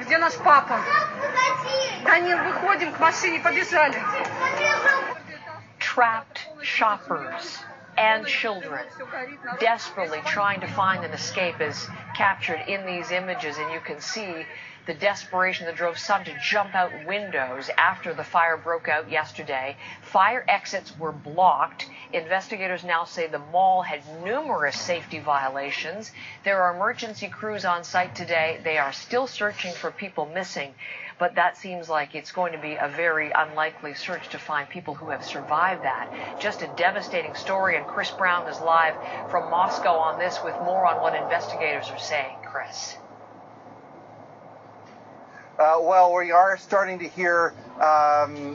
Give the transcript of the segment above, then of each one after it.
Где наш папа? Данил, выходим к машине, побежали. Trapped shoppers and children desperately trying to find an escape is captured in these images, and you can see the desperation that drove some to jump out windows after the fire broke out yesterday. Fire exits were blocked. Investigators now say the mall had numerous safety violations. There are emergency crews on site today. They are still searching for people missing, but that seems like it's going to be a very unlikely search to find people who have survived that. Just a devastating story, and Chris Brown is live from Moscow on this with more on what investigators are saying. Chris. Well, we are starting to hear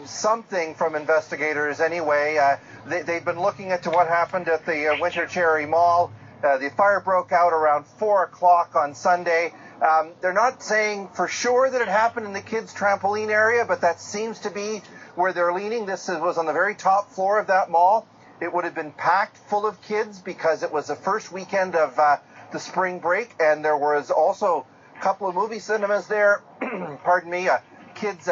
something from investigators anyway. They've been looking into what happened at the Winter Cherry Mall. The fire broke out around 4 o'clock on Sunday. They're not saying for sure that it happened in the kids' trampoline area, but that seems to be where they're leaning. This was on the very top floor of that mall. It would have been packed full of kids because it was the first weekend of the spring break, and there was also a couple of movie cinemas there, pardon me, a kids'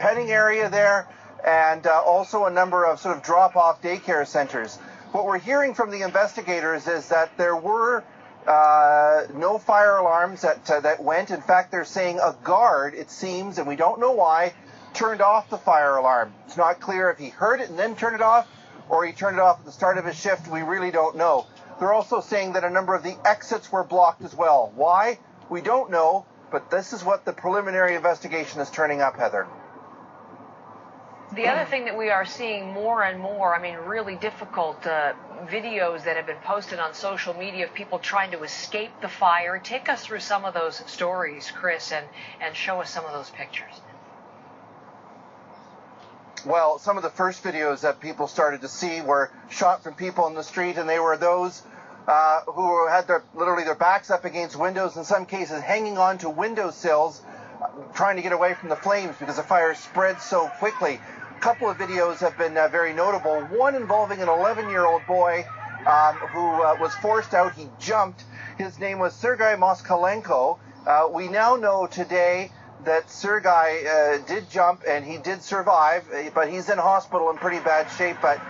petting area there, and also a number of sort of drop-off daycare centers. What we're hearing from the investigators is that there were no fire alarms that went. In fact, they're saying a guard, it seems, and we don't know why, turned off the fire alarm. It's not clear if he heard it and then turned it off, or he turned it off at the start of his shift. We really don't know. They're also saying that a number of the exits were blocked as well. Why? We don't know, but this is what the preliminary investigation is turning up, Heather. The other thing that we are seeing more and more, I mean, really difficult videos that have been posted on social media of people trying to escape the fire. Take us through some of those stories, Chris, and show us some of those pictures. Well, some of the first videos that people started to see were shot from people in the street, and they were those who had literally their backs up against windows, in some cases hanging on to windowsills, trying to get away from the flames because the fire spread so quickly. A couple of videos have been very notable. One involving an 11-year-old boy who was forced out. He jumped. His name was Sergei Moskalenko. We now know today that Sergei did jump and he did survive, but he's in hospital in pretty bad shape. But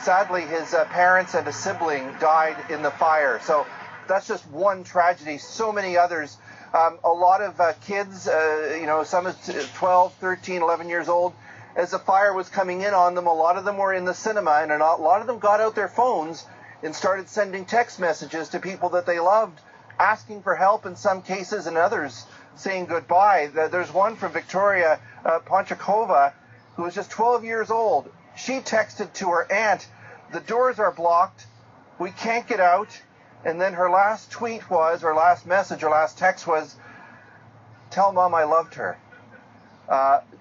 sadly, his parents and a sibling died in the fire. So that's just one tragedy. So many others. A lot of kids, some 12, 13, 11 years old. As the fire was coming in on them, a lot of them were in the cinema, and a lot of them got out their phones and started sending text messages to people that they loved, asking for help in some cases, and others saying goodbye. There's one from Victoria Ponchakova, who was just 12 years old. She texted to her aunt, "The doors are blocked, we can't get out." And then her last tweet was, or last message, or last text was, "Tell Mom I loved her."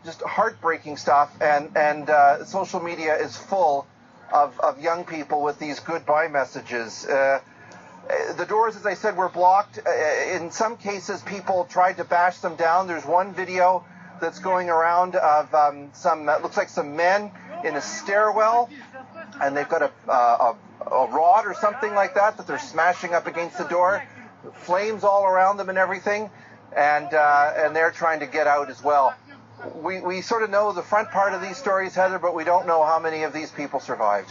Just heartbreaking stuff, and social media is full of young people with these goodbye messages. The doors, as I said, were blocked. In some cases, people tried to bash them down. There's one video that's going around of looks like some men in a stairwell, and they've got a rod or something like that they're smashing up against the door. Flames all around them and everything, and they're trying to get out as well. We sort of know the front part of these stories, Heather, but we don't know how many of these people survived.